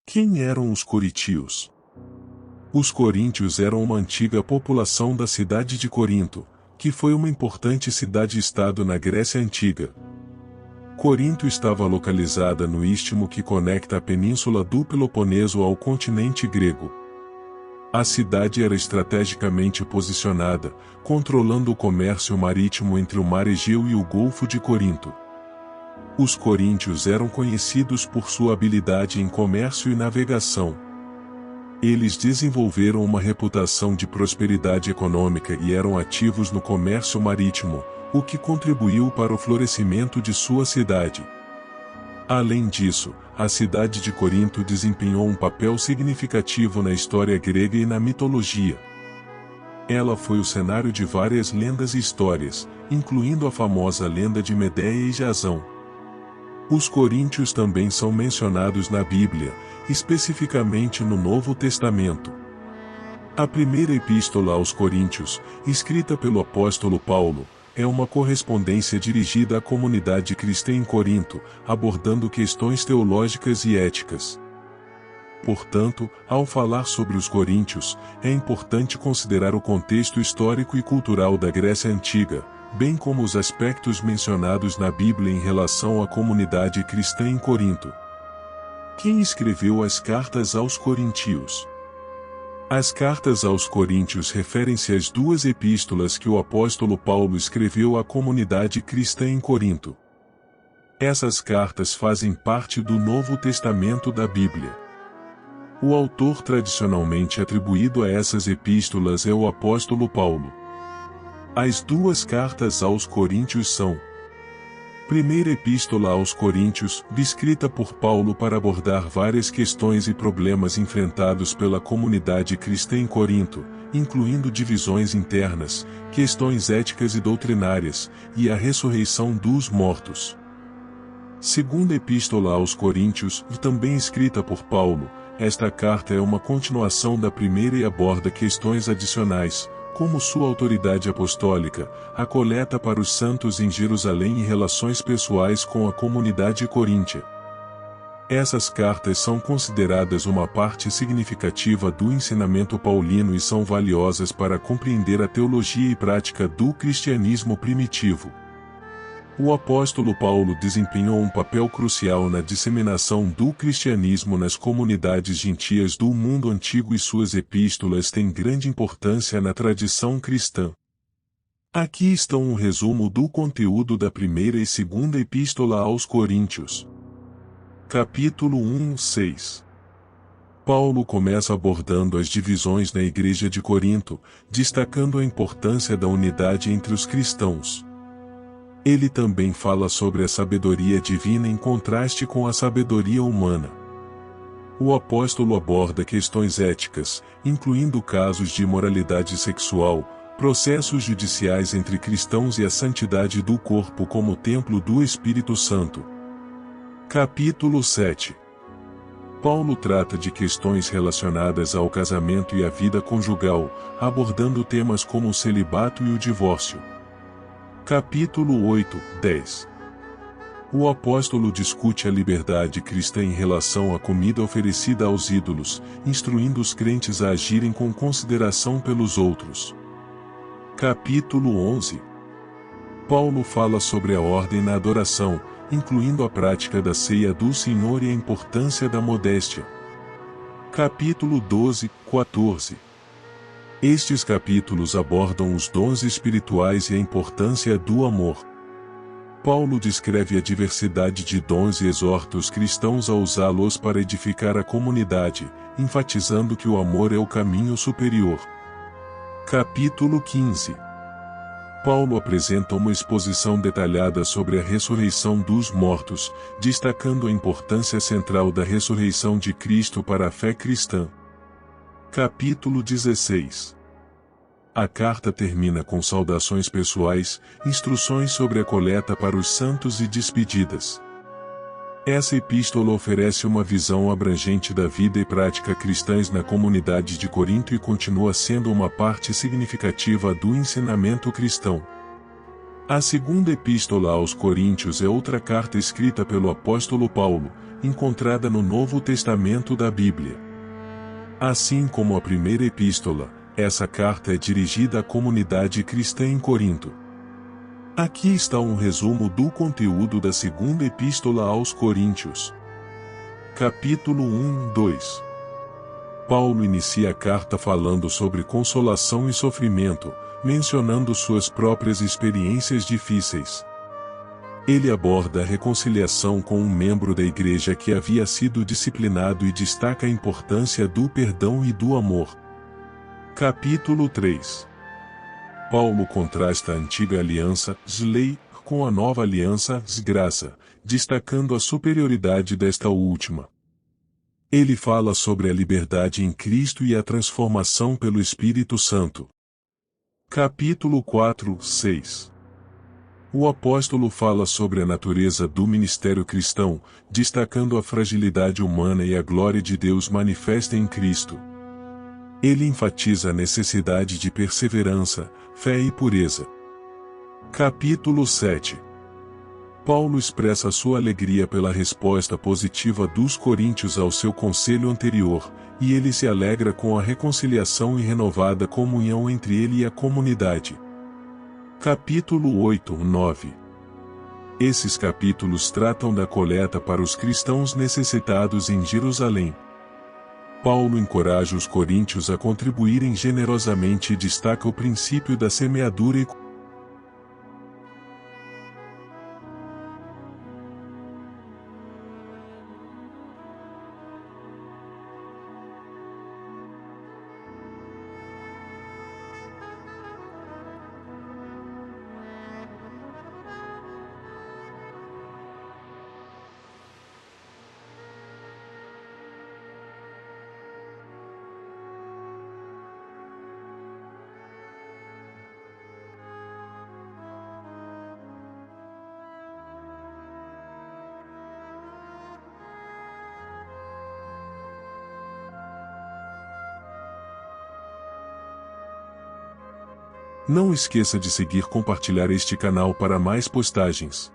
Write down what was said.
Quem eram os corintios? Os coríntios eram uma antiga população da cidade de Corinto, que foi uma importante cidade-estado na Grécia Antiga. Corinto estava localizada no istmo que conecta a península do Peloponeso ao continente grego. A cidade era estrategicamente posicionada, controlando o comércio marítimo entre o Mar Egeu e o Golfo de Corinto. Os coríntios eram conhecidos por sua habilidade em comércio e navegação. Eles desenvolveram uma reputação de prosperidade econômica e eram ativos no comércio marítimo, o que contribuiu para o florescimento de sua cidade. Além disso, a cidade de Corinto desempenhou um papel significativo na história grega e na mitologia. Ela foi o cenário de várias lendas e histórias, incluindo a famosa lenda de Medeia e Jasão. Os coríntios também são mencionados na Bíblia, especificamente no Novo Testamento. A primeira epístola aos Coríntios, escrita pelo apóstolo Paulo, é uma correspondência dirigida à comunidade cristã em Corinto, abordando questões teológicas e éticas. Portanto, ao falar sobre os coríntios, é importante considerar o contexto histórico e cultural da Grécia Antiga, bem como os aspectos mencionados na Bíblia em relação à comunidade cristã em Corinto. Quem escreveu as cartas aos coríntios? As cartas aos coríntios referem-se às duas epístolas que o apóstolo Paulo escreveu à comunidade cristã em Corinto. Essas cartas fazem parte do Novo Testamento da Bíblia. O autor tradicionalmente atribuído a essas epístolas é o apóstolo Paulo. As duas cartas aos Coríntios são: Primeira Epístola aos Coríntios, escrita por Paulo para abordar várias questões e problemas enfrentados pela comunidade cristã em Corinto, incluindo divisões internas, questões éticas e doutrinárias, e a ressurreição dos mortos. Segunda Epístola aos Coríntios, também escrita por Paulo, esta carta é uma continuação da primeira e aborda questões adicionais, como sua autoridade apostólica, a coleta para os santos em Jerusalém e relações pessoais com a comunidade coríntia. Essas cartas são consideradas uma parte significativa do ensinamento paulino e são valiosas para compreender a teologia e prática do cristianismo primitivo. O apóstolo Paulo desempenhou um papel crucial na disseminação do cristianismo nas comunidades gentias do mundo antigo e suas epístolas têm grande importância na tradição cristã. Aqui estão um resumo do conteúdo da primeira e segunda epístola aos Coríntios. Capítulo 1:6. Paulo começa abordando as divisões na igreja de Corinto, destacando a importância da unidade entre os cristãos. Ele também fala sobre a sabedoria divina em contraste com a sabedoria humana. O apóstolo aborda questões éticas, incluindo casos de imoralidade sexual, processos judiciais entre cristãos e a santidade do corpo como templo do Espírito Santo. Capítulo 7. Paulo trata de questões relacionadas ao casamento e à vida conjugal, abordando temas como o celibato e o divórcio. Capítulo 8-10. O apóstolo discute a liberdade cristã em relação à comida oferecida aos ídolos, instruindo os crentes a agirem com consideração pelos outros. Capítulo 11. Paulo fala sobre a ordem na adoração, incluindo a prática da ceia do Senhor e a importância da modéstia. Capítulo 12-14. Estes capítulos abordam os dons espirituais e a importância do amor. Paulo descreve a diversidade de dons e exorta os cristãos a usá-los para edificar a comunidade, enfatizando que o amor é o caminho superior. Capítulo 15. Paulo apresenta uma exposição detalhada sobre a ressurreição dos mortos, destacando a importância central da ressurreição de Cristo para a fé cristã. Capítulo 16. A carta termina com saudações pessoais, instruções sobre a coleta para os santos e despedidas. Essa epístola oferece uma visão abrangente da vida e prática cristãs na comunidade de Corinto e continua sendo uma parte significativa do ensinamento cristão. A segunda epístola aos Coríntios é outra carta escrita pelo apóstolo Paulo, encontrada no Novo Testamento da Bíblia. Assim como a primeira epístola, essa carta é dirigida à comunidade cristã em Corinto. Aqui está um resumo do conteúdo da segunda epístola aos Coríntios. Capítulo 1-2. Paulo inicia a carta falando sobre consolação e sofrimento, mencionando suas próprias experiências difíceis. Ele aborda a reconciliação com um membro da igreja que havia sido disciplinado e destaca a importância do perdão e do amor. Capítulo 3. Paulo contrasta a antiga aliança, lei, com a nova aliança, graça, destacando a superioridade desta última. Ele fala sobre a liberdade em Cristo e a transformação pelo Espírito Santo. Capítulo 4-6. O apóstolo fala sobre a natureza do ministério cristão, destacando a fragilidade humana e a glória de Deus manifesta em Cristo. Ele enfatiza a necessidade de perseverança, fé e pureza. Capítulo 7. Paulo expressa sua alegria pela resposta positiva dos coríntios ao seu conselho anterior, e ele se alegra com a reconciliação e renovada comunhão entre ele e a comunidade. Capítulo 8-9. Esses capítulos tratam da coleta para os cristãos necessitados em Jerusalém. Paulo encoraja os coríntios a contribuírem generosamente e destaca o princípio da semeadura e não esqueça de seguir e compartilhar este canal para mais postagens.